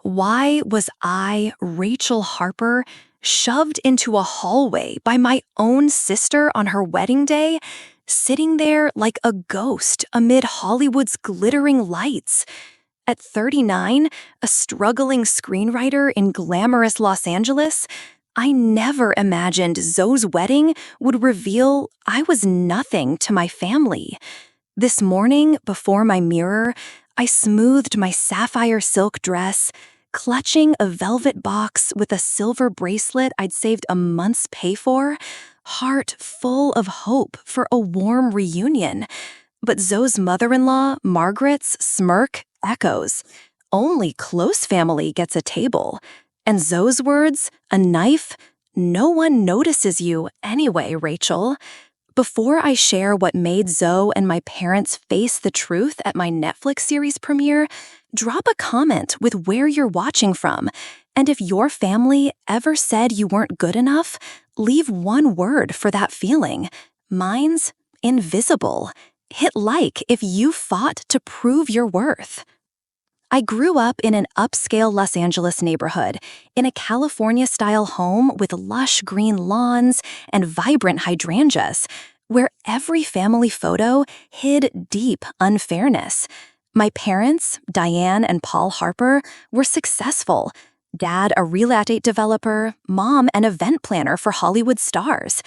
Why was I, Rachel Harper, shoved into a hallway by my own sister on her wedding day, sitting there like a ghost amid Hollywood's glittering lights? At 39, a struggling screenwriter in glamorous Los Angeles, I never imagined Zoe's wedding would reveal I was nothing to my family. This morning, before my mirror, I smoothed my sapphire silk dress, clutching a velvet box with a silver bracelet I'd saved a month's pay for, heart full of hope for a warm reunion. But Zoe's mother-in-law, Margaret's smirk echoes. Only close family gets a table. And Zoe's words, a knife, no one notices you anyway, Rachel. Before I share what made Zoe and my parents face the truth at my Netflix series premiere, drop a comment with where you're watching from. And if your family ever said you weren't good enough, leave one word for that feeling. Mine's invisible. Hit like if you fought to prove your worth. I grew up in an upscale Los Angeles neighborhood, in a California-style home with lush green lawns and vibrant hydrangeas, where every family photo hid deep unfairness. My parents, Diane and Paul Harper, were successful. Dad, a real estate developer, mom, an event planner for Hollywood stars.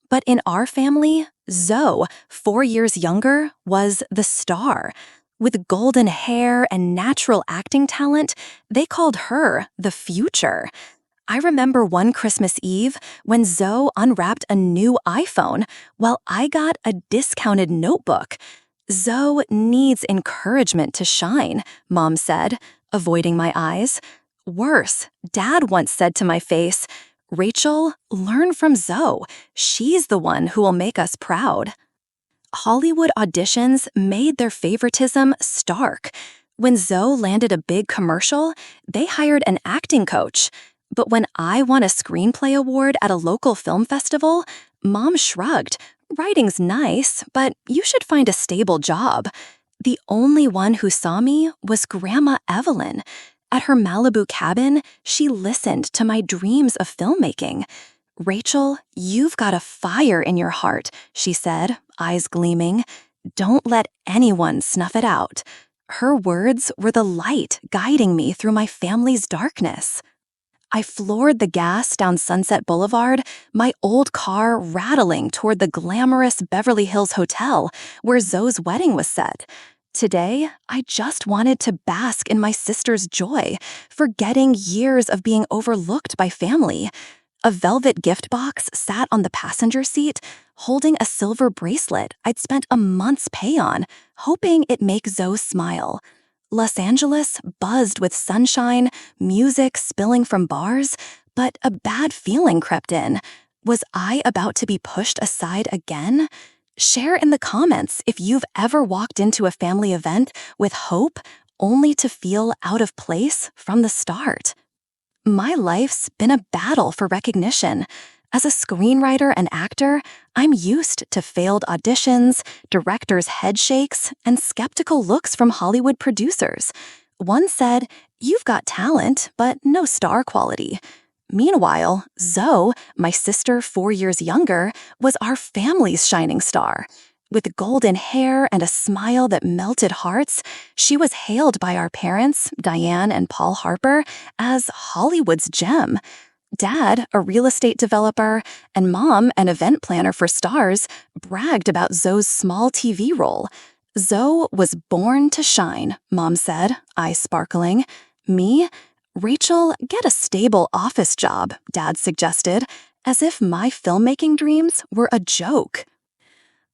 But in our family, Zoe, 4 years younger, was the star. With golden hair and natural acting talent, they called her the future. I remember one Christmas Eve when Zoe unwrapped a new iPhone while I got a discounted notebook. Zoe needs encouragement to shine, Mom said, avoiding my eyes. Worse, Dad once said to my face, "Rachel, learn from Zoe. She's the one who will make us proud." Hollywood auditions made their favoritism stark. When Zoe landed a big commercial, they hired an acting coach. But when I won a screenplay award at a local film festival, Mom shrugged. "Writing's nice, but you should find a stable job." The only one who saw me was Grandma Evelyn. At her Malibu cabin, she listened to my dreams of filmmaking. "Rachel, you've got a fire in your heart," she said, eyes gleaming. "Don't let anyone snuff it out." Her words were the light guiding me through my family's darkness. I floored the gas down Sunset Boulevard, my old car rattling toward the glamorous Beverly Hills hotel where Zoe's wedding was set. Today, I just wanted to bask in my sister's joy, forgetting years of being overlooked by family. A velvet gift box sat on the passenger seat, holding a silver bracelet I'd spent a month's pay on, hoping it'd make Zoe smile. Los Angeles buzzed with sunshine, music spilling from bars, but a bad feeling crept in. Was I about to be pushed aside again? Share in the comments if you've ever walked into a family event with hope, only to feel out of place from the start. My life's been a battle for recognition. As a screenwriter and actor, I'm used to failed auditions, directors' head shakes, and skeptical looks from Hollywood producers. One said, "You've got talent, but no star quality." Meanwhile, Zoe, my sister 4 years younger, was our family's shining star. With golden hair and a smile that melted hearts, she was hailed by our parents, Diane and Paul Harper, as Hollywood's gem. Dad, a real estate developer, and Mom, an event planner for stars, bragged about Zoe's small TV role. "Zoe was born to shine," Mom said, eyes sparkling. "Me? Rachel, get a stable office job," Dad suggested, as if my filmmaking dreams were a joke.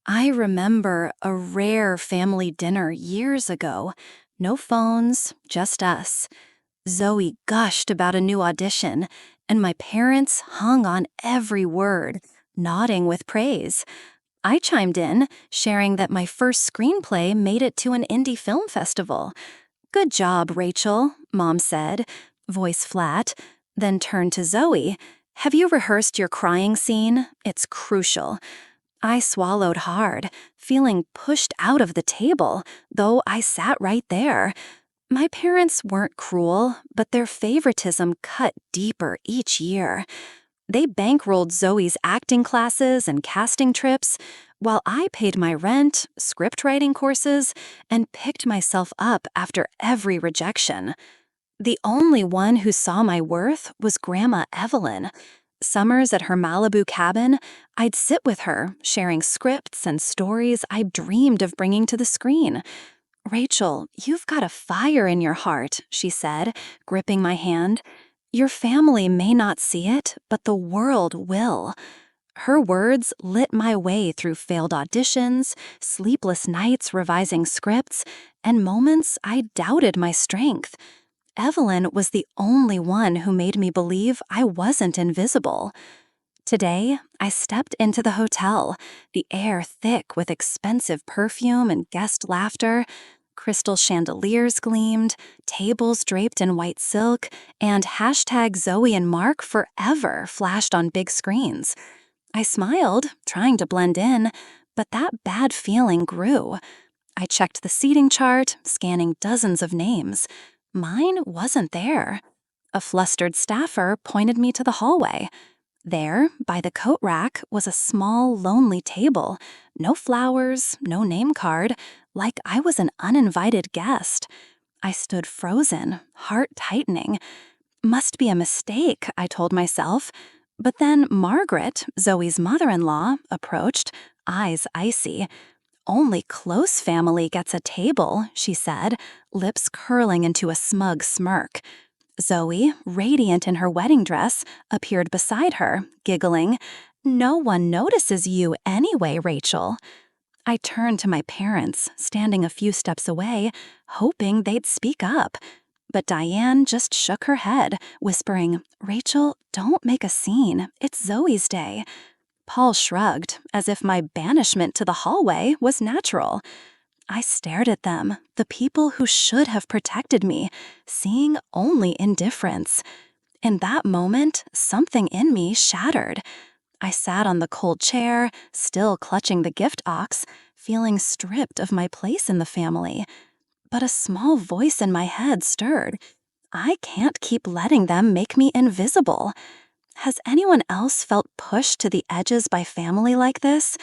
I remember a rare family dinner years ago. No phones, just us. Zoe gushed about a new audition, and my parents hung on every word, nodding with praise. I chimed in, sharing that my first screenplay made it to an indie film festival. "Good job, Rachel," Mom said, voice flat, then turned to Zoe. "Have you rehearsed your crying scene? It's crucial." I swallowed hard, feeling pushed out of the table, though I sat right there. My parents weren't cruel, but their favoritism cut deeper each year. They bankrolled Zoe's acting classes and casting trips, while I paid my rent, script writing courses, and picked myself up after every rejection. The only one who saw my worth was Grandma Evelyn. Summers at her Malibu cabin, I'd sit with her, sharing scripts and stories I dreamed of bringing to the screen. "Rachel, you've got a fire in your heart," she said, gripping my hand. "Your family may not see it, but the world will." Her words lit my way through failed auditions, sleepless nights revising scripts, and moments I doubted my strength. Evelyn was the only one who made me believe I wasn't invisible. Today, I stepped into the hotel, the air thick with expensive perfume and guest laughter. Crystal chandeliers gleamed, tables draped in white silk, and hashtag Zoe and Mark forever flashed on big screens. I smiled, trying to blend in, but that bad feeling grew. I checked the seating chart, scanning dozens of names. Mine wasn't there. A flustered staffer pointed me to the hallway. There, by the coat rack, was a small, lonely table. No flowers, no name card, like I was an uninvited guest. I stood frozen, heart tightening. Must be a mistake, I told myself. But then Margaret, Zoe's mother-in-law, approached, eyes icy. "Only close family gets a table," she said, lips curling into a smug smirk. Zoe, radiant in her wedding dress, appeared beside her, giggling. "No one notices you anyway, Rachel." I turned to my parents, standing a few steps away, hoping they'd speak up. But Diane just shook her head, whispering, "Rachel, don't make a scene. It's Zoe's day." Paul shrugged, as if my banishment to the hallway was natural. I stared at them, the people who should have protected me, seeing only indifference. In that moment, something in me shattered. I sat on the cold chair, still clutching the gift box, feeling stripped of my place in the family. But a small voice in my head stirred. I can't keep letting them make me invisible. Has anyone else felt pushed to the edges by family like this?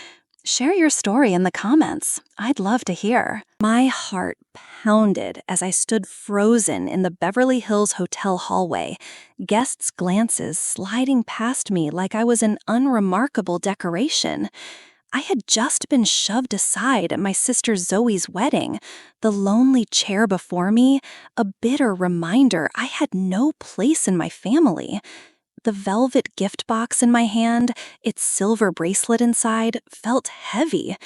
Share your story in the comments. I'd love to hear. My heart pounded as I stood frozen in the Beverly Hills hotel hallway, guests' glances sliding past me like I was an unremarkable decoration. I had just been shoved aside at my sister Zoe's wedding, the lonely chair before me, a bitter reminder I had no place in my family. The velvet gift box in my hand, its silver bracelet inside, felt heavy.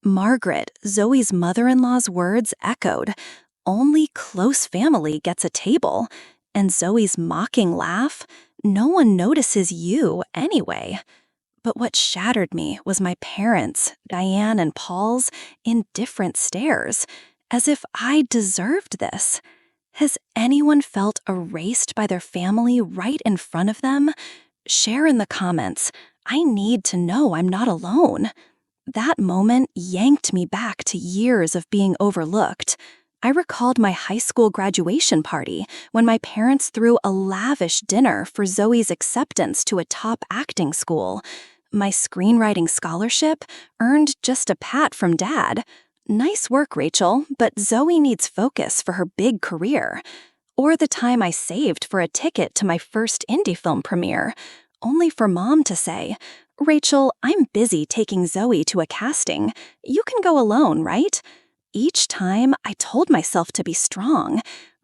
Margaret, Zoe's mother-in-law's words echoed, "Only close family gets a table." And Zoe's mocking laugh, "No one notices you anyway." But what shattered me was my parents, Diane and Paul's, indifferent stares, as if I deserved this. Has anyone felt erased by their family right in front of them? Share in the comments. I need to know I'm not alone. That moment yanked me back to years of being overlooked. I recalled my high school graduation party when my parents threw a lavish dinner for Zoe's acceptance to a top acting school. My screenwriting scholarship earned just a pat from Dad. "Nice work, Rachel, but Zoe needs focus for her big career." Or the time I saved for a ticket to my first indie film premiere, only for Mom to say, "Rachel, I'm busy taking Zoe to a casting. You can go alone, right?" Each time, I told myself to be strong.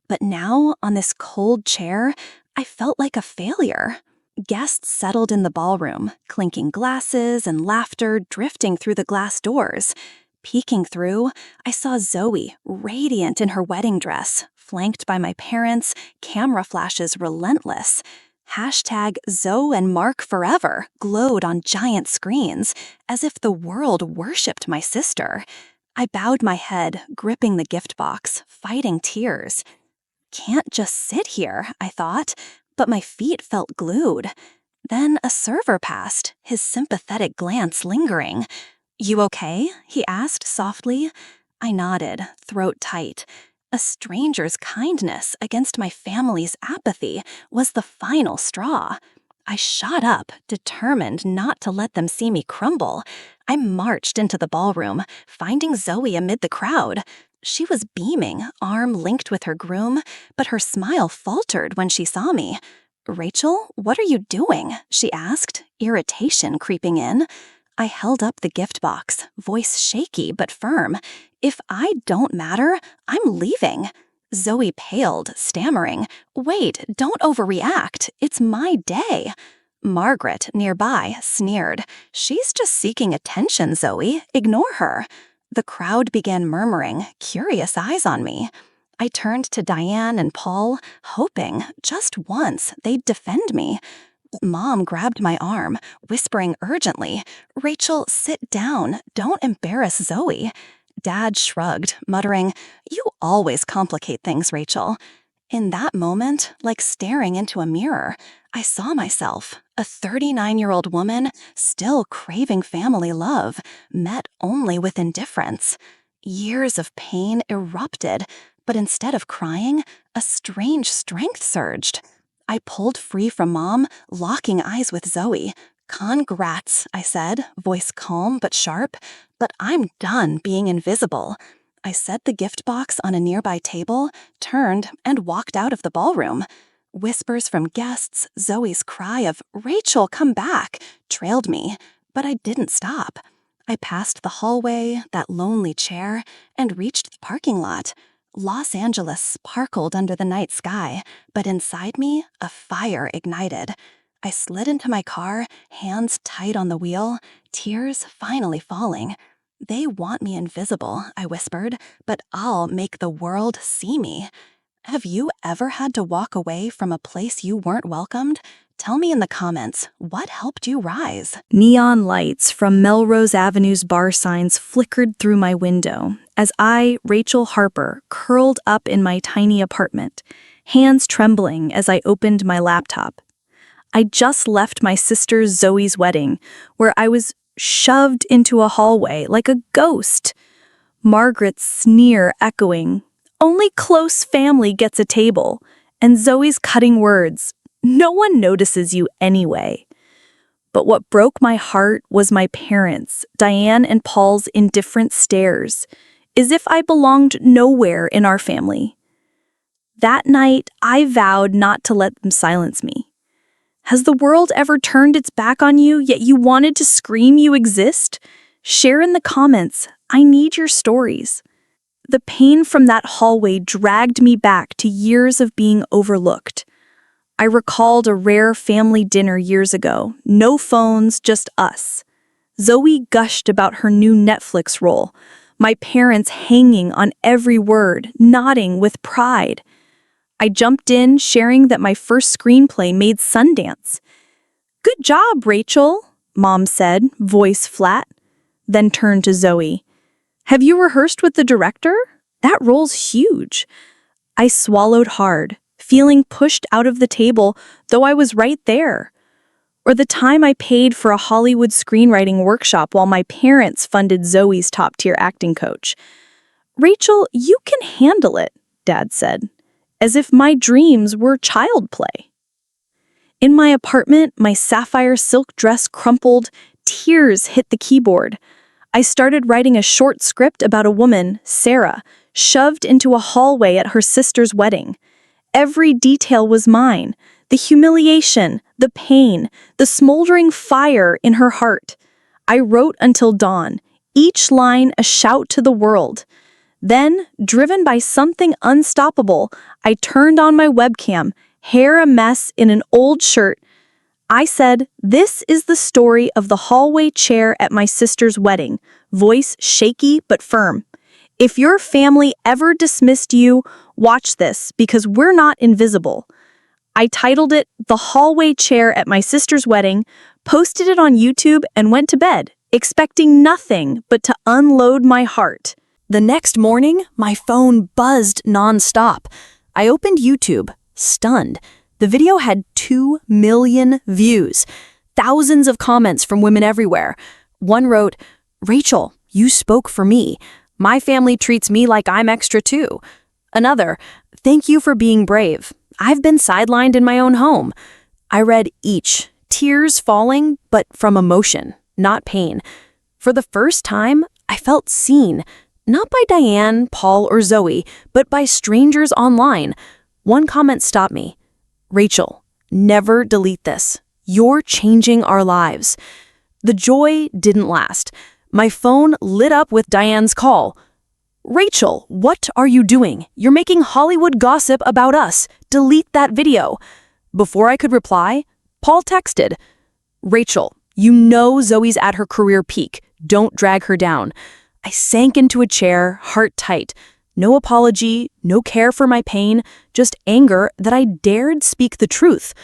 But now, on this cold chair, I felt like a failure. Guests settled in the ballroom, clinking glasses and laughter drifting through the glass doors. Peeking through, I saw Zoe, radiant in her wedding dress, flanked by my parents, camera flashes relentless. Hashtag Zoe and Mark forever glowed on giant screens, as if the world worshipped my sister. I bowed my head, gripping the gift box, fighting tears. Can't just sit here, I thought, but my feet felt glued. Then a server passed, his sympathetic glance lingering. "You okay?" he asked softly. I nodded, throat tight. A stranger's kindness against my family's apathy was the final straw. I shot up, determined not to let them see me crumble. I marched into the ballroom, finding Zoe amid the crowd. She was beaming, arm linked with her groom, but her smile faltered when she saw me. "Rachel, what are you doing?" she asked, irritation creeping in. I held up the gift box, voice shaky but firm. "If I don't matter, I'm leaving." Zoe paled, stammering, "Wait, don't overreact. It's my day." Margaret, nearby, sneered, "She's just seeking attention, Zoe. Ignore her." The crowd began murmuring, curious eyes on me. I turned to Diane and Paul, hoping, just once, they'd defend me. Mom grabbed my arm, whispering urgently, "Rachel, sit down. Don't embarrass Zoe." Dad shrugged, muttering, "You always complicate things, Rachel." In that moment, like staring into a mirror, I saw myself, a 39-year-old woman, still craving family love, met only with indifference. Years of pain erupted, but instead of crying, a strange strength surged. I pulled free from Mom, locking eyes with Zoe. "Congrats," I said, voice calm but sharp, "but I'm done being invisible." I set the gift box on a nearby table, turned, and walked out of the ballroom. Whispers from guests, Zoe's cry of, "Rachel, come back," trailed me, but I didn't stop. I passed the hallway, that lonely chair, and reached the parking lot. Los Angeles sparkled under the night sky, but inside me, a fire ignited. I slid into my car, hands tight on the wheel, tears finally falling. "They want me invisible," I whispered, "but I'll make the world see me." Have you ever had to walk away from a place you weren't welcomed? Tell me in the comments, what helped you rise? Neon lights from Melrose Avenue's bar signs flickered through my window as I, Rachel Harper, curled up in my tiny apartment, hands trembling as I opened my laptop. I just left my sister Zoe's wedding, where I was shoved into a hallway like a ghost. Margaret's sneer echoing, "Only close family gets a table," and Zoe's cutting words, "No one notices you anyway." But what broke my heart was my parents, Diane and Paul's indifferent stares, as if I belonged nowhere in our family. That night, I vowed not to let them silence me. Has the world ever turned its back on you, yet you wanted to scream you exist? Share in the comments. I need your stories. The pain from that hallway dragged me back to years of being overlooked. I recalled a rare family dinner years ago. No phones, just us. Zoe gushed about her new Netflix role, my parents hanging on every word, nodding with pride. I jumped in, sharing that my first screenplay made Sundance. "Good job, Rachel," Mom said, voice flat, then turned to Zoe. "Have you rehearsed with the director? That role's huge." I swallowed hard, feeling pushed out of the table, though I was right there. Or the time I paid for a Hollywood screenwriting workshop while my parents funded Zoe's top-tier acting coach. "Rachel, you can handle it," Dad said, as if my dreams were child play. In my apartment, my sapphire silk dress crumpled, tears hit the keyboard. I started writing a short script about a woman, Sarah, shoved into a hallway at her sister's wedding. Every detail was mine. The humiliation, the pain, the smoldering fire in her heart. I wrote until dawn, each line a shout to the world. Then, driven by something unstoppable, I turned on my webcam, hair a mess in an old shirt. I said, "This is the story of the hallway chair at my sister's wedding," voice shaky but firm. "If your family ever dismissed you, watch this, because we're not invisible." I titled it "The Hallway Chair at My Sister's Wedding," posted it on YouTube, and went to bed, expecting nothing but to unload my heart. The next morning, my phone buzzed nonstop. I opened YouTube, stunned. The video had 2 million views, thousands of comments from women everywhere. One wrote, "Rachel, you spoke for me. My family treats me like I'm extra too." Another, "Thank you for being brave. I've been sidelined in my own home." I read each, tears falling, but from emotion, not pain. For the first time, I felt seen, not by Diane, Paul, or Zoe, but by strangers online. One comment stopped me. "Rachel, never delete this. You're changing our lives." The joy didn't last. My phone lit up with Diane's call. "Rachel, what are you doing? You're making Hollywood gossip about us. Delete that video." Before I could reply, Paul texted, "Rachel, you know Zoe's at her career peak. Don't drag her down." I sank into a chair, heart tight. No apology, no care for my pain, just anger that I dared speak the truth.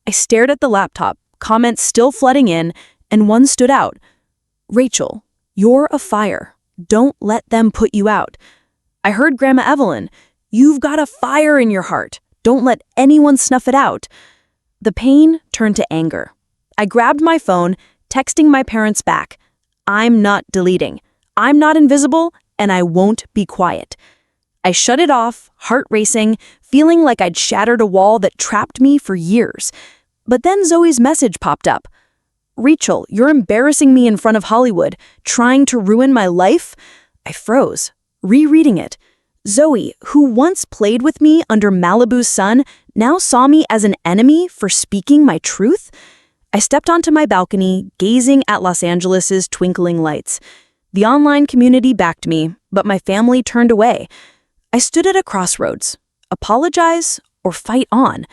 I stared at the laptop, comments still flooding in, and one stood out. "Rachel, you're a fire. Don't let them put you out." I heard Grandma Evelyn, "You've got a fire in your heart. Don't let anyone snuff it out." The pain turned to anger. I grabbed my phone, texting my parents back. "I'm not deleting. I'm not invisible, and I won't be quiet." I shut it off, heart racing, feeling like I'd shattered a wall that trapped me for years. But then Zoe's message popped up. "Rachel, you're embarrassing me in front of Hollywood, trying to ruin my life." I froze, rereading it. Zoe, who once played with me under Malibu's sun, now saw me as an enemy for speaking my truth. I stepped onto my balcony, gazing at Los Angeles's twinkling lights. The online community backed me, but my family turned away. I stood at a crossroads. Apologize or fight on?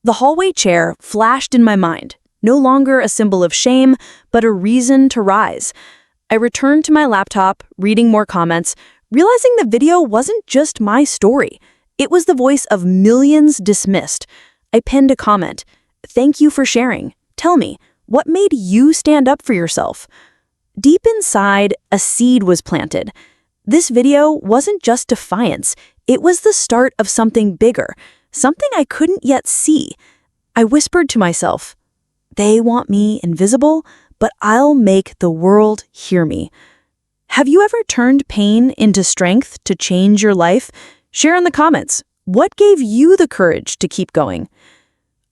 The hallway chair flashed in my mind, no longer a symbol of shame, but a reason to rise. I returned to my laptop, reading more comments, realizing the video wasn't just my story. It was the voice of millions dismissed. I pinned a comment. "Thank you for sharing. Tell me, what made you stand up for yourself?" Deep inside, a seed was planted. This video wasn't just defiance. It was the start of something bigger, something I couldn't yet see. I whispered to myself, "They want me invisible, but I'll make the world hear me." Have you ever turned pain into strength to change your life? Share in the comments. What gave you the courage to keep going?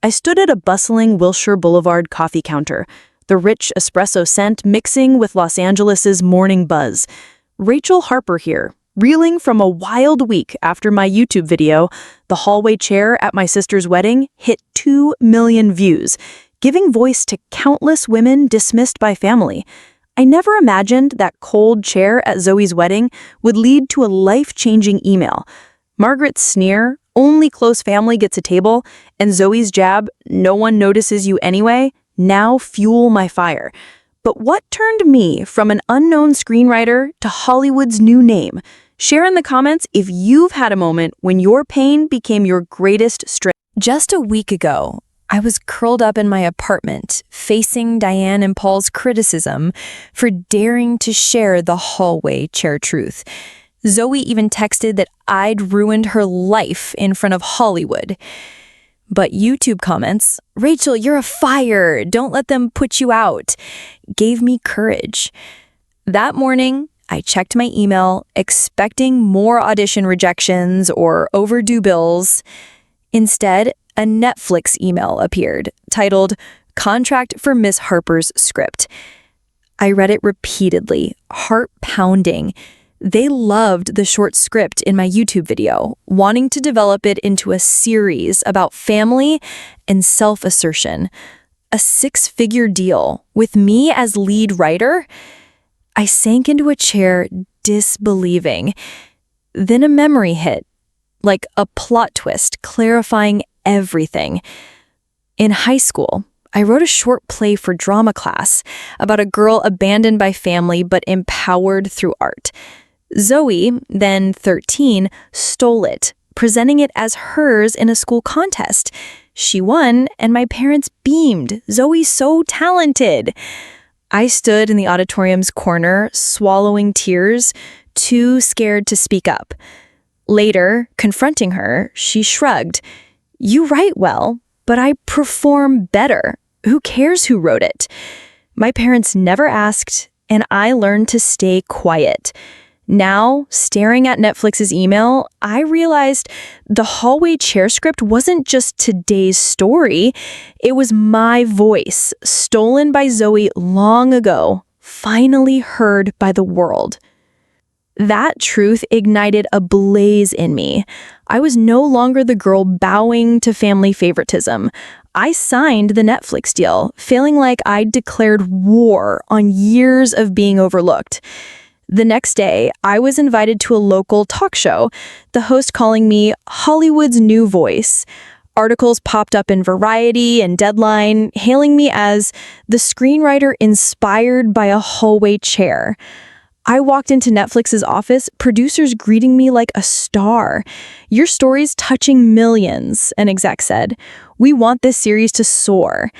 I stood at a bustling Wilshire Boulevard coffee counter, the rich espresso scent mixing with Los Angeles's morning buzz. Rachel Harper here, reeling from a wild week after my YouTube video, The Hallway Chair at My Sister's Wedding, hit 2 million views, giving voice to countless women dismissed by family. I never imagined that cold chair at Zoe's wedding would lead to a life-changing email. Margaret's sneer, "Only close family gets a table," and Zoe's jab, "No one notices you anyway," now fuel my fire. But what turned me from an unknown screenwriter to Hollywood's new name? Share in the comments if you've had a moment when your pain became your greatest strength. Just a week ago, I was curled up in my apartment, facing Diane and Paul's criticism for daring to share the hallway chair truth. Zoe even texted that I'd ruined her life in front of Hollywood. But YouTube comments, "Rachel, you're a fire. Don't let them put you out," gave me courage. That morning, I checked my email, expecting more audition rejections or overdue bills. Instead, a Netflix email appeared, titled, "Contract for Miss Harper's Script." I read it repeatedly, heart pounding. They loved the short script in my YouTube video, wanting to develop it into a series about family and self-assertion. A 6-figure deal with me as lead writer? I sank into a chair, disbelieving. Then a memory hit, like a plot twist, clarifying everything. In high school, I wrote a short play for drama class about a girl abandoned by family but empowered through art. Zoe, then 13, stole it, presenting it as hers in a school contest. She won, and my parents beamed. "Zoe's so talented." I stood in the auditorium's corner, swallowing tears, too scared to speak up. Later, confronting her, she shrugged. "You write well, but I perform better. Who cares who wrote it?" My parents never asked, and I learned to stay quiet. Now, staring at Netflix's email, I realized the hallway chair script wasn't just today's story. It was my voice, stolen by Zoe long ago, finally heard by the world. That truth ignited a blaze in me. I was no longer the girl bowing to family favoritism. I signed the Netflix deal, feeling like I'd declared war on years of being overlooked. The next day, I was invited to a local talk show, the host calling me Hollywood's new voice. Articles popped up in Variety and Deadline, hailing me as the screenwriter inspired by a hallway chair. I walked into Netflix's office, producers greeting me like a star. "Your story's touching millions," an exec said. "We want this series to soar."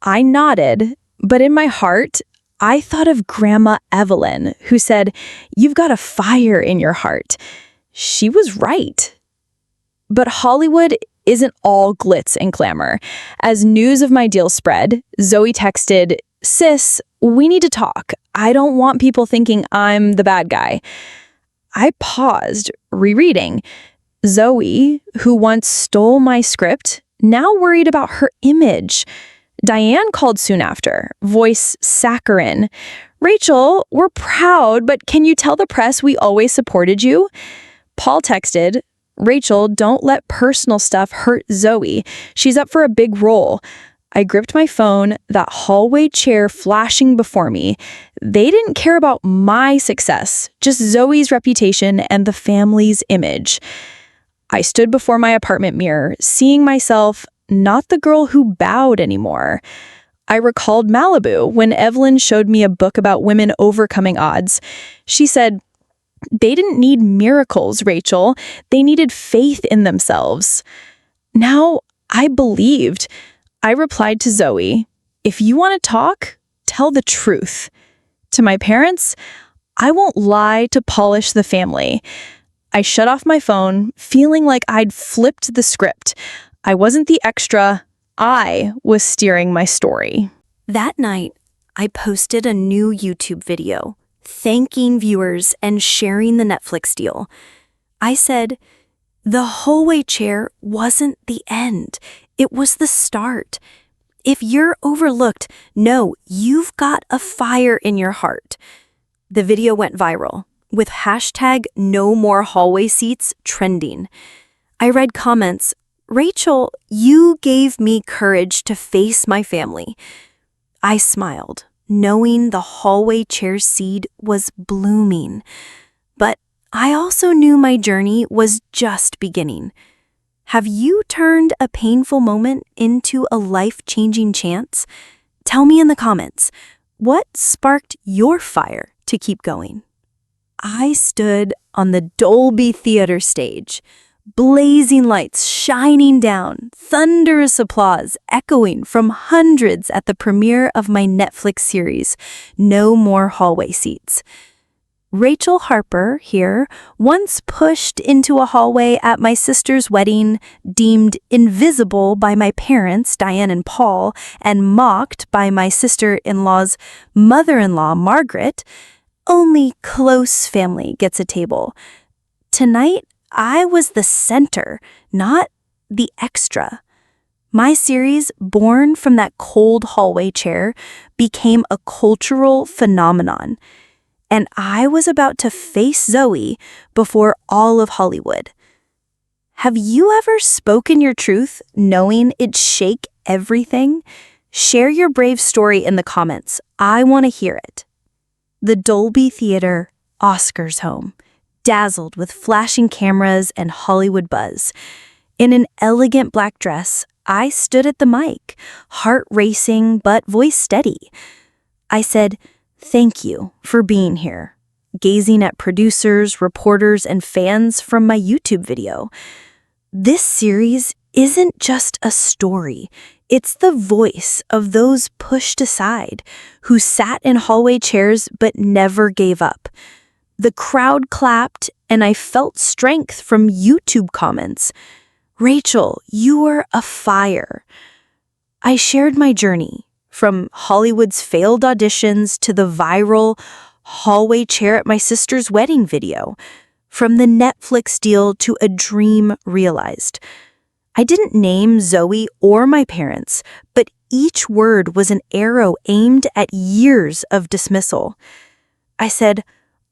I nodded, but in my heart, I thought of Grandma Evelyn, who said, "You've got a fire in your heart." She was right. But Hollywood isn't all glitz and glamour. As news of my deal spread, Zoe texted, "Sis, we need to talk. I don't want people thinking I'm the bad guy." I paused, rereading. Zoe, who once stole my script, now worried about her image. Diane called soon after, voice saccharine. "Rachel, we're proud, but can you tell the press we always supported you?" Paul texted, "Rachel, don't let personal stuff hurt Zoe. She's up for a big role." I gripped my phone, that hallway chair flashing before me. They didn't care about my success, just Zoe's reputation and the family's image. I stood before my apartment mirror, seeing myself not the girl who bowed anymore. I recalled Malibu when Evelyn showed me a book about women overcoming odds. She said, "They didn't need miracles, Rachel. They needed faith in themselves." Now, I believed. I replied to Zoe, "If you want to talk, tell the truth." To my parents, I won't lie to polish the family. I shut off my phone, feeling like I'd flipped the script. I wasn't the extra. I was steering my story. That night, I posted a new YouTube video, thanking viewers and sharing the Netflix deal. I said, "The hallway chair wasn't the end. It was the start. If you're overlooked, know you've got a fire in your heart." The video went viral, with hashtag no more hallway seats trending. I read comments, "Rachel, you gave me courage to face my family." I smiled, knowing the hallway chair seed was blooming. But I also knew my journey was just beginning. Have you turned a painful moment into a life-changing chance? Tell me in the comments, what sparked your fire to keep going? I stood on the Dolby Theater stage, blazing lights shining down, thunderous applause echoing from hundreds at the premiere of my Netflix series, No More Hallway Seats. Rachel Harper here once pushed into a hallway at my sister's wedding, deemed invisible by my parents, Diane and Paul, and mocked by my sister-in-law's mother-in-law, Margaret. Only close family gets a table. Tonight, I was the center, not the extra. My series, born from that cold hallway chair, became a cultural phenomenon. And I was about to face Zoe before all of Hollywood. Have you ever spoken your truth knowing it'd shake everything? Share your brave story in the comments. I want to hear it. The Dolby Theater, Oscar's home, dazzled with flashing cameras and Hollywood buzz. In an elegant black dress, I stood at the mic, heart racing but voice steady. I said, "Thank you for being here," gazing at producers, reporters, and fans from my YouTube video. This series isn't just a story. It's the voice of those pushed aside, who sat in hallway chairs but never gave up. The crowd clapped, and I felt strength from YouTube comments. "Rachel, you are a fire." I shared my journey, from Hollywood's failed auditions to the viral hallway chair at my sister's wedding video. From the Netflix deal to a dream realized. I didn't name Zoe or my parents, but each word was an arrow aimed at years of dismissal. I said,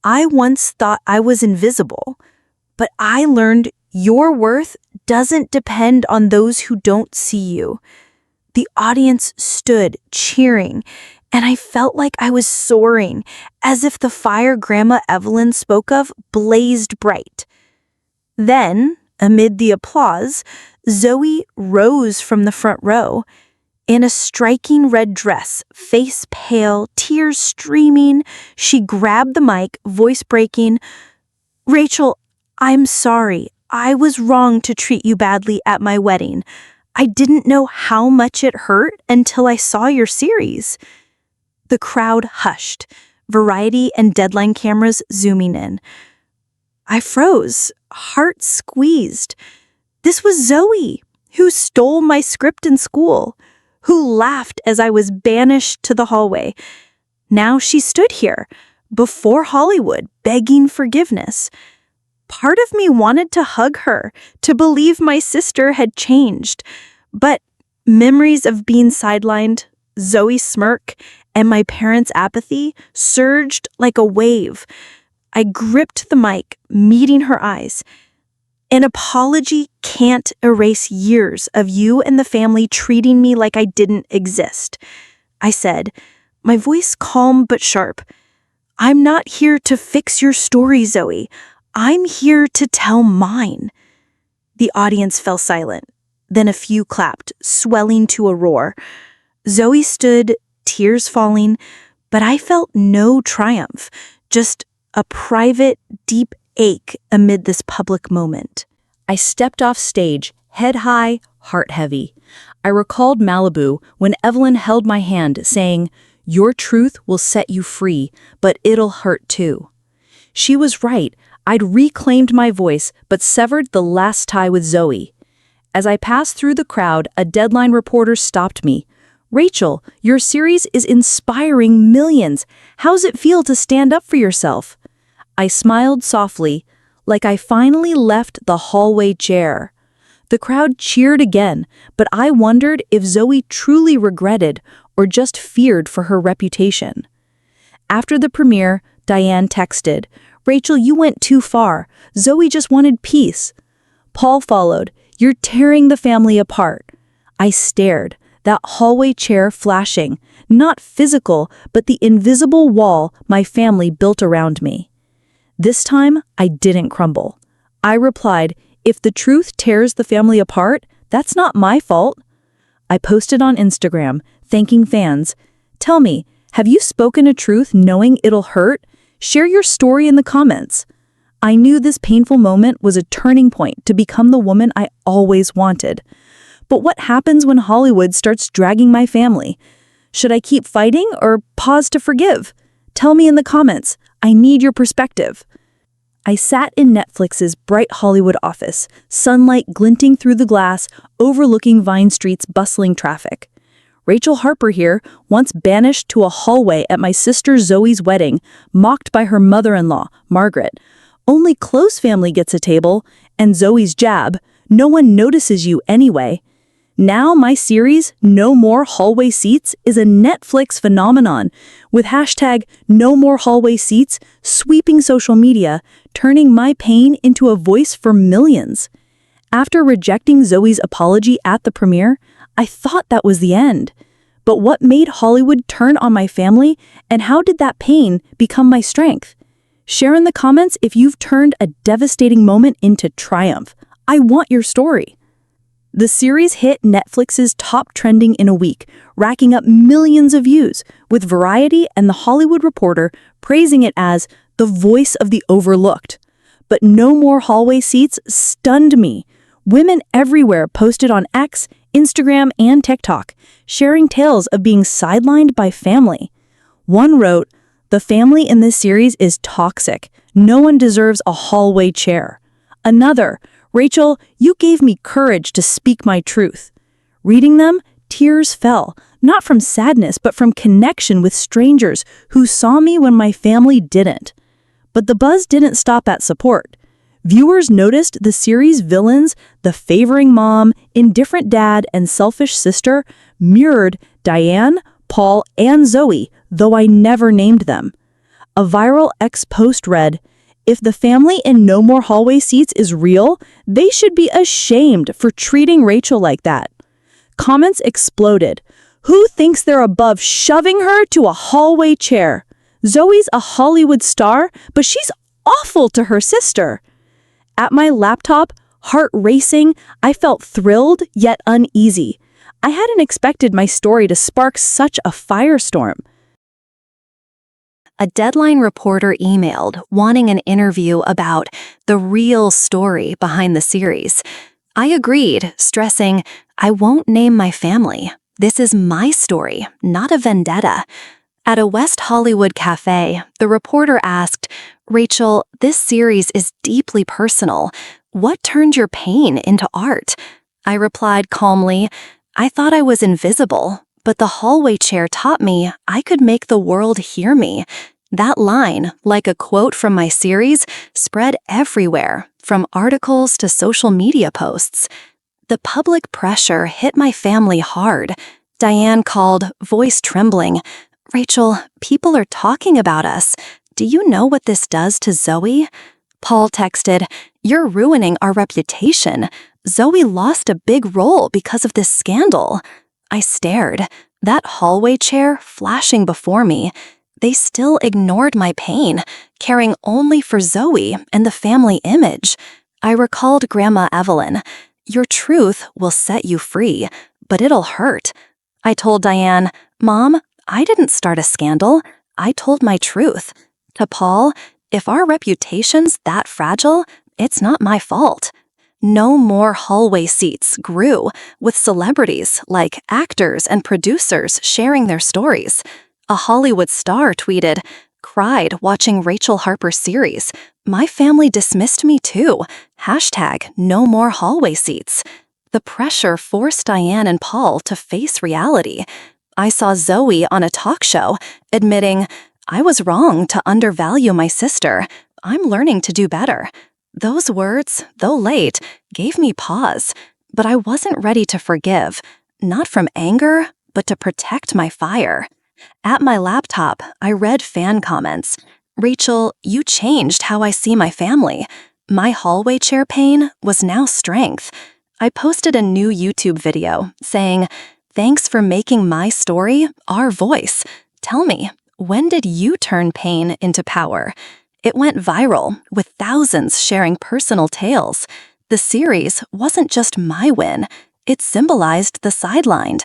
I once thought I was invisible, but I learned your worth doesn't depend on those who don't see you. The audience stood cheering, and I felt like I was soaring, as if the fire Grandma Evelyn spoke of blazed bright. Then, amid the applause, Zoe rose from the front row. In a striking red dress, face pale, tears streaming, she grabbed the mic, voice breaking. Rachel, I'm sorry. I was wrong to treat you badly at my wedding. I didn't know how much it hurt until I saw your series. The crowd hushed, Variety and Deadline cameras zooming in. I froze, heart squeezed. This was Zoe, who stole my script in school, who laughed as I was banished to the hallway. Now she stood here, before Hollywood, begging forgiveness. Part of me wanted to hug her, to believe my sister had changed. But memories of being sidelined, Zoe's smirk, and my parents' apathy surged like a wave. I gripped the mic, meeting her eyes. An apology can't erase years of you and the family treating me like I didn't exist. I said, my voice calm but sharp. I'm not here to fix your story, Zoe. I'm here to tell mine. The audience fell silent. Then a few clapped, swelling to a roar. Zoe stood, tears falling, but I felt no triumph, just a private, deep ache amid this public moment. I stepped off stage, head high, heart heavy. I recalled Malibu when Evelyn held my hand, saying, your truth will set you free, but it'll hurt too. She was right. I'd reclaimed my voice, but severed the last tie with Zoe. As I passed through the crowd, a Deadline reporter stopped me. Rachel, your series is inspiring millions. How's it feel to stand up for yourself? I smiled softly, like I finally left the hallway chair. The crowd cheered again, but I wondered if Zoe truly regretted or just feared for her reputation. After the premiere, Diane texted, Rachel, you went too far. Zoe just wanted peace. Paul followed, you're tearing the family apart. I stared, that hallway chair flashing, not physical, but the invisible wall my family built around me. This time, I didn't crumble. I replied, if the truth tears the family apart, that's not my fault. I posted on Instagram, thanking fans. Tell me, have you spoken a truth knowing it'll hurt? Share your story in the comments. I knew this painful moment was a turning point to become the woman I always wanted. But what happens when Hollywood starts dragging my family? Should I keep fighting or pause to forgive? Tell me in the comments. I need your perspective. I sat in Netflix's bright Hollywood office, sunlight glinting through the glass, overlooking Vine Street's bustling traffic. Rachel Harper here, once banished to a hallway at my sister Zoe's wedding, mocked by her mother-in-law, Margaret. Only close family gets a table, and Zoe's jab, no one notices you anyway. Now my series, No More Hallway Seats, is a Netflix phenomenon, with hashtag No More Hallway Seats sweeping social media, turning my pain into a voice for millions. After rejecting Zoe's apology at the premiere, I thought that was the end. But what made Hollywood turn on my family, and how did that pain become my strength? Share in the comments if you've turned a devastating moment into triumph. I want your story. The series hit Netflix's top trending in a week, racking up millions of views, with Variety and The Hollywood Reporter praising it as the voice of the overlooked. But No More Hallway Seats stunned me. Women everywhere posted on X, Instagram, and TikTok, sharing tales of being sidelined by family. One wrote, the family in this series is toxic. No one deserves a hallway chair. Another, Rachel, you gave me courage to speak my truth. Reading them, tears fell, Not from sadness, but from connection with strangers who saw me when my family didn't. But the buzz didn't stop at support. Viewers noticed the series' villains, the favoring mom, indifferent dad, and selfish sister, mirrored Diane, Paul, and Zoe, though I never named them. A viral ex-post read, "If the family in No More Hallway Seats is real, they should be ashamed for treating Rachel like that." Comments exploded. Who thinks they're above shoving her to a hallway chair? Zoe's a Hollywood star, but she's awful to her sister. At my laptop, heart racing, I felt thrilled yet uneasy. I hadn't expected my story to spark such a firestorm. A Deadline reporter emailed wanting an interview about the real story behind the series. I agreed, stressing, "I won't name my family. This is my story, not a vendetta." At a West Hollywood cafe, the reporter asked, "Rachel, this series is deeply personal. What turned your pain into art?" I replied calmly, "I thought I was invisible, but the hallway chair taught me I could make the world hear me." That line, like a quote from my series, spread everywhere, from articles to social media posts. The public pressure hit my family hard. Diane called, voice trembling, "Rachel, people are talking about us. Do you know what this does to Zoe?" Paul texted, "You're ruining our reputation. Zoe lost a big role because of this scandal." I stared, that hallway chair flashing before me. They still ignored my pain, caring only for Zoe and the family image. I recalled Grandma Evelyn, "Your truth will set you free, but it'll hurt." I told Diane, "Mom, I didn't start a scandal. I told my truth." To Paul, "If our reputation's that fragile, it's not my fault." No More Hallway Seats grew, with celebrities like actors and producers sharing their stories. A Hollywood star tweeted, "Cried watching Rachel Harper's series. My family dismissed me too. #No More Hallway Seats." The pressure forced Diane and Paul to face reality. I saw Zoe on a talk show, admitting, "I was wrong to undervalue my sister. I'm learning to do better." Those words, though late, gave me pause, but I wasn't ready to forgive, not from anger, but to protect my fire. At my laptop, I read fan comments. "Rachel, you changed how I see my family. My hallway chair pain was now strength." I posted a new YouTube video saying, "Thanks for making my story our voice. Tell me, when did you turn pain into power?" It went viral, with thousands sharing personal tales. The series wasn't just my win, it symbolized the sidelined.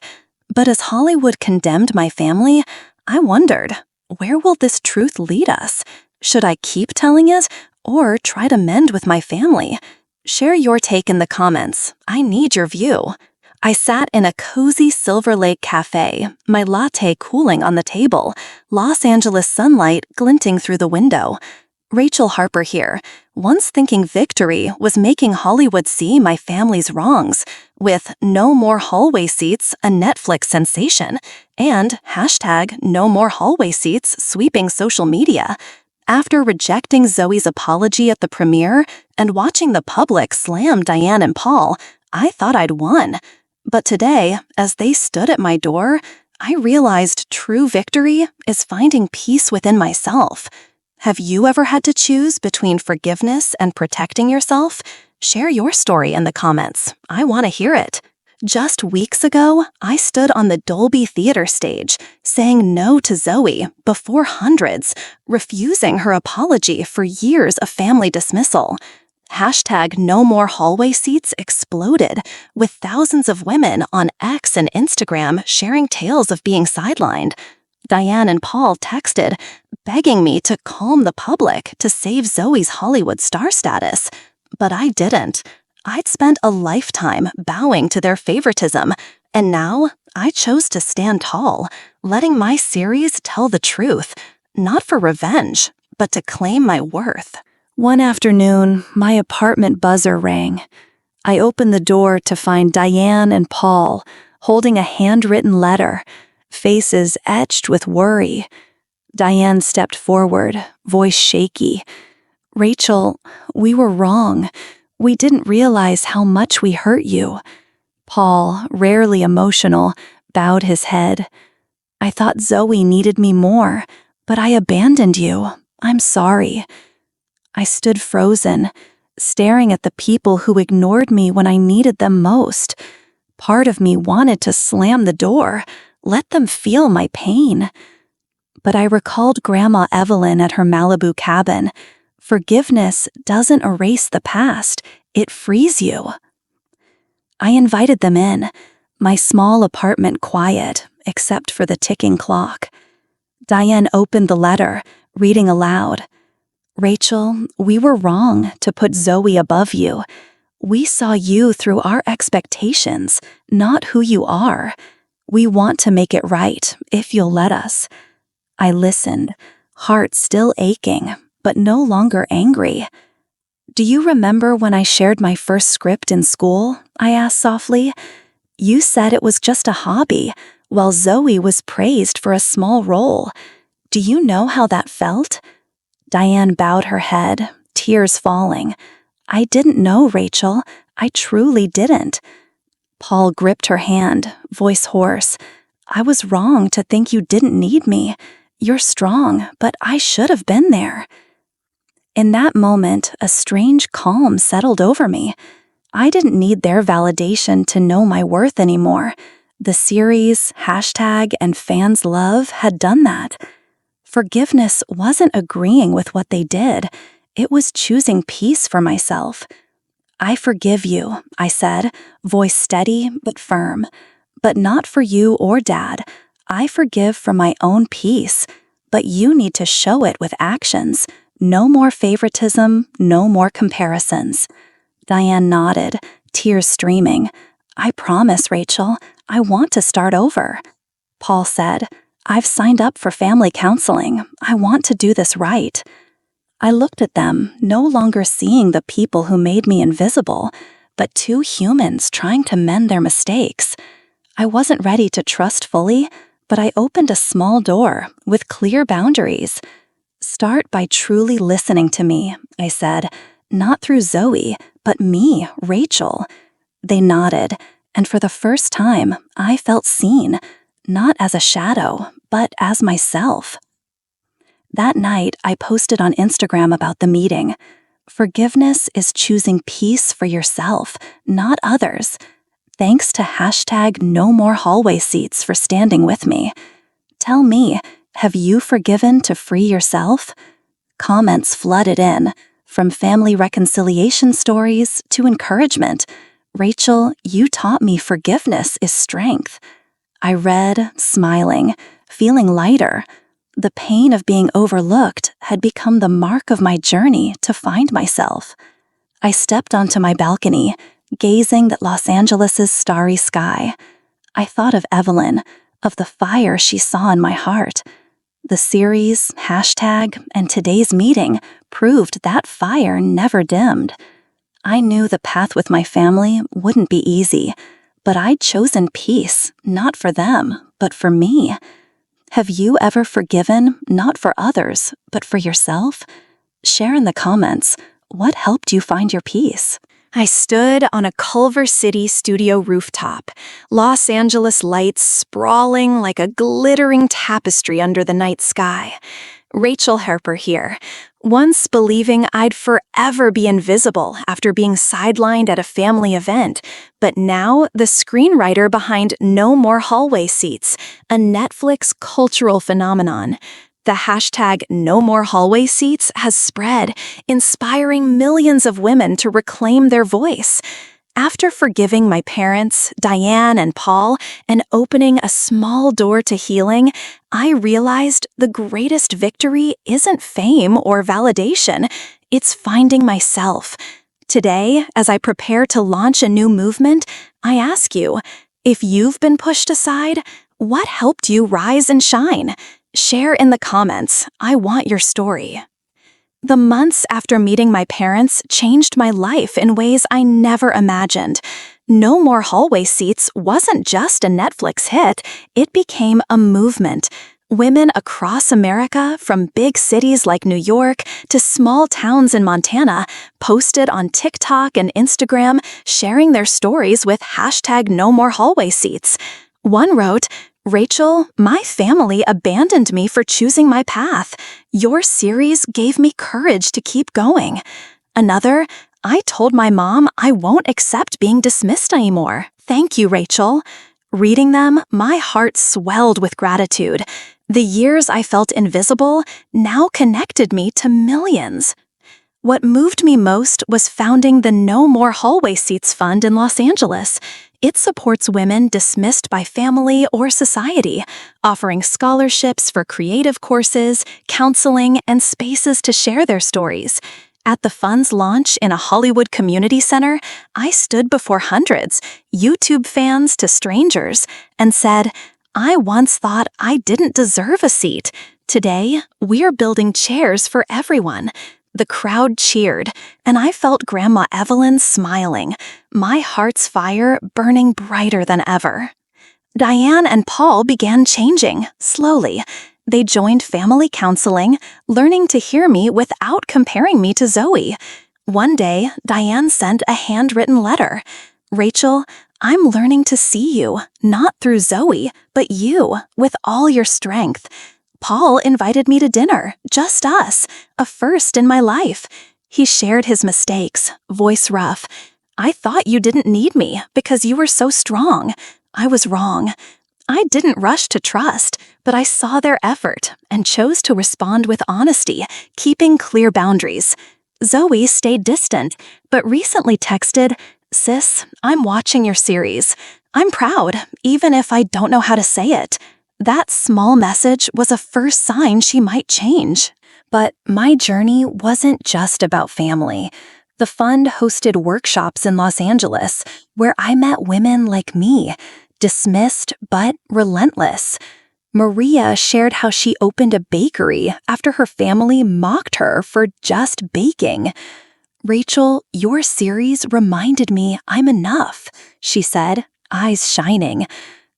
But as Hollywood condemned my family, I wondered, where will this truth lead us? Should I keep telling it, or try to mend with my family? Share your take in the comments. I need your view. I sat in a cozy Silver Lake cafe, my latte cooling on the table, Los Angeles sunlight glinting through the window. Rachel Harper here, once thinking victory was making Hollywood see my family's wrongs, with No More Hallway Seats a Netflix sensation, and #No More Hallway Seats sweeping social media. After rejecting Zoe's apology at the premiere and watching the public slam Diane and Paul, I thought I'd won. But today, as they stood at my door, I realized true victory is finding peace within myself. Have you ever had to choose between forgiveness and protecting yourself? Share your story in the comments. I want to hear it. Just weeks ago, I stood on the Dolby Theater stage, saying no to Zoe before hundreds, refusing her apology for years of family dismissal. #No More Hallway Seats exploded, with thousands of women on X and Instagram sharing tales of being sidelined. Diane and Paul texted, begging me to calm the public to save Zoe's Hollywood star status. But I didn't. I'd spent a lifetime bowing to their favoritism, and now I chose to stand tall, letting my series tell the truth, not for revenge, but to claim my worth. One afternoon, my apartment buzzer rang. I opened the door to find Diane and Paul holding a handwritten letter. faces etched with worry. Diane stepped forward, voice shaky. "Rachel, we were wrong. We didn't realize how much we hurt you." Paul, rarely emotional, bowed his head. "I thought Zoe needed me more, but I abandoned you. I'm sorry." I stood frozen, staring at the people who ignored me when I needed them most. Part of me wanted to slam the door, let them feel my pain. But I recalled Grandma Evelyn at her Malibu cabin. Forgiveness doesn't erase the past, it frees you. I invited them in, my small apartment quiet, except for the ticking clock. Diane opened the letter, reading aloud. "Rachel, we were wrong to put Zoe above you. We saw you through our expectations, not who you are. We want to make it right, if you'll let us." I listened, heart still aching, but no longer angry. "Do you remember when I shared my first script in school?" I asked softly. "You said it was just a hobby, while Zoe was praised for a small role. Do you know how that felt?" Diane bowed her head, tears falling. "I didn't know, Rachel. I truly didn't." Paul gripped her hand, voice hoarse. "I was wrong to think you didn't need me. You're strong, but I should have been there." In that moment, a strange calm settled over me. I didn't need their validation to know my worth anymore. The series, hashtag, and fans' love had done that. Forgiveness wasn't agreeing with what they did. It was choosing peace for myself. "I forgive you," I said, voice steady but firm. "But not for you or Dad. I forgive for my own peace. But you need to show it with actions. No more favoritism, no more comparisons." Diane nodded, tears streaming. "I promise, Rachel. I want to start over." Paul said, "I've signed up for family counseling. I want to do this right." I looked at them, no longer seeing the people who made me invisible, but two humans trying to mend their mistakes. I wasn't ready to trust fully, but I opened a small door with clear boundaries. "Start by truly listening to me," I said, "not through Zoe, but me, Rachel." They nodded, and for the first time, I felt seen, not as a shadow, but as myself. That night, I posted on Instagram about the meeting. Forgiveness is choosing peace for yourself, not others. Thanks to hashtag no more hallway seats for standing with me. Tell me, have you forgiven to free yourself? Comments flooded in, from family reconciliation stories to encouragement. "Rachel, you taught me forgiveness is strength." I read, smiling, feeling lighter. The pain of being overlooked had become the mark of my journey to find myself. I stepped onto my balcony, gazing at Los Angeles' starry sky. I thought of Evelyn, of the fire she saw in my heart. The series, hashtag, and today's meeting proved that fire never dimmed. I knew the path with my family wouldn't be easy, but I'd chosen peace, not for them, but for me. Have you ever forgiven, not for others, but for yourself? Share in the comments, what helped you find your peace? I stood on a Culver City studio rooftop, Los Angeles lights sprawling like a glittering tapestry under the night sky. Rachel Harper here, once believing I'd forever be invisible after being sidelined at a family event, but now the screenwriter behind No More Hallway Seats, a Netflix cultural phenomenon. The hashtag No More Hallway Seats has spread, inspiring millions of women to reclaim their voice. After forgiving my parents, Diane and Paul, and opening a small door to healing, I realized the greatest victory isn't fame or validation, it's finding myself. Today, as I prepare to launch a new movement, I ask you, if you've been pushed aside, what helped you rise and shine? Share in the comments. I want your story. The months after meeting my parents changed my life in ways I never imagined. No More Hallway Seats wasn't just a Netflix hit, it became a movement. Women across America, from big cities like New York to small towns in Montana, posted on TikTok and Instagram, sharing their stories with hashtag No More Hallway Seats. One wrote, "Rachel, my family abandoned me for choosing my path. Your series gave me courage to keep going." Another, "I told my mom I won't accept being dismissed anymore. Thank you, Rachel." Reading them, my heart swelled with gratitude. The years I felt invisible now connected me to millions. What moved me most was founding the No More Hallway Seats Fund in Los Angeles. It supports women dismissed by family or society, offering scholarships for creative courses, counseling, and spaces to share their stories. At the fund's launch in a Hollywood community center, I stood before hundreds, YouTube fans to strangers, and said, "I once thought I didn't deserve a seat. Today, we're building chairs for everyone." The crowd cheered, and I felt Grandma Evelyn smiling, my heart's fire burning brighter than ever. Diane and Paul began changing, slowly. They joined family counseling, learning to hear me without comparing me to Zoe. One day, Diane sent a handwritten letter. "Rachel, I'm learning to see you, not through Zoe, but you, with all your strength." Paul invited me to dinner, just us, a first in my life. He shared his mistakes, voice rough. "I thought you didn't need me because you were so strong. I was wrong. I didn't rush to trust, but I saw their effort and chose to respond with honesty, keeping clear boundaries." Zoe stayed distant, but recently texted, "Sis, I'm watching your series. I'm proud, even if I don't know how to say it." That small message was a first sign she might change. But my journey wasn't just about family. The fund hosted workshops in Los Angeles where I met women like me, dismissed but relentless. Maria shared how she opened a bakery after her family mocked her for just baking. "Rachel, your series reminded me I'm enough," she said, eyes shining.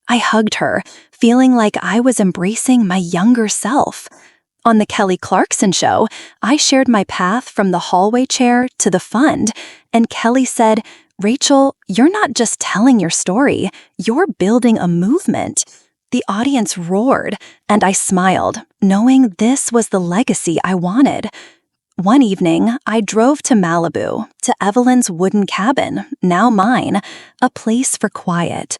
I hugged her, feeling like I was embracing my younger self. On the Kelly Clarkson Show, I shared my path from the hallway chair to the fund, and Kelly said, "Rachel, you're not just telling your story, you're building a movement." The audience roared, and I smiled, knowing this was the legacy I wanted. One evening, I drove to Malibu, to Evelyn's wooden cabin, now mine, a place for quiet.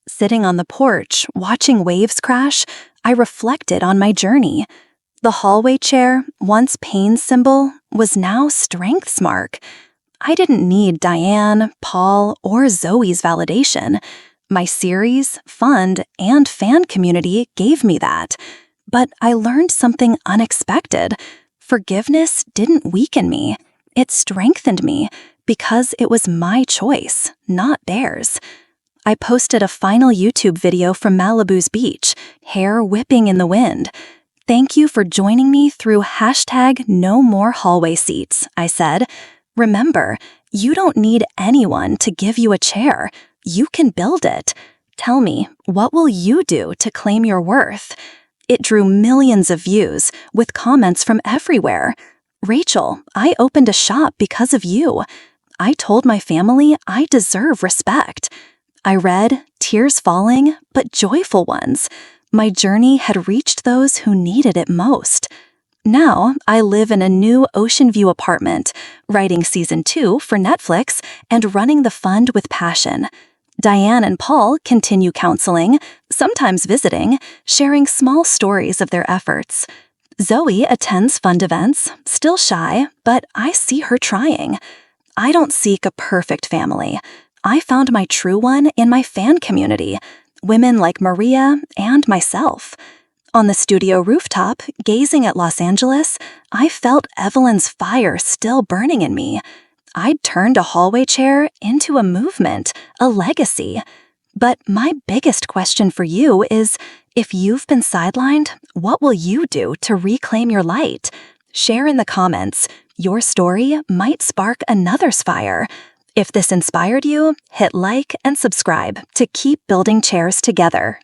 Sitting on the porch, watching waves crash, I reflected on my journey. The hallway chair, once pain's symbol, was now strength's mark. I didn't need Diane, Paul, or Zoe's validation. My series, fund, and fan community gave me that. But I learned something unexpected. Forgiveness didn't weaken me. It strengthened me because it was my choice, not theirs. I posted a final YouTube video from Malibu's beach, hair whipping in the wind. "Thank you for joining me through hashtag No More Hallway Seats," I said. "Remember, you don't need anyone to give you a chair. You can build it. Tell me, what will you do to claim your worth?" It drew millions of views, with comments from everywhere. "Rachel, I opened a shop because of you. I told my family I deserve respect." I read, tears falling, but joyful ones. My journey had reached those who needed it most. Now, I live in a new Ocean View apartment, writing season 2 for Netflix and running the fund with passion. Diane and Paul continue counseling, sometimes visiting, sharing small stories of their efforts. Zoe attends fund events, still shy, but I see her trying. I don't seek a perfect family. I found my true one in my fan community, women like Maria and myself. On the studio rooftop, gazing at Los Angeles, I felt Evelyn's fire still burning in me. I'd turned a hallway chair into a movement, a legacy. But my biggest question for you is, if you've been sidelined, what will you do to reclaim your light? Share in the comments. Your story might spark another's fire. If this inspired you, hit like and subscribe to keep building chairs together.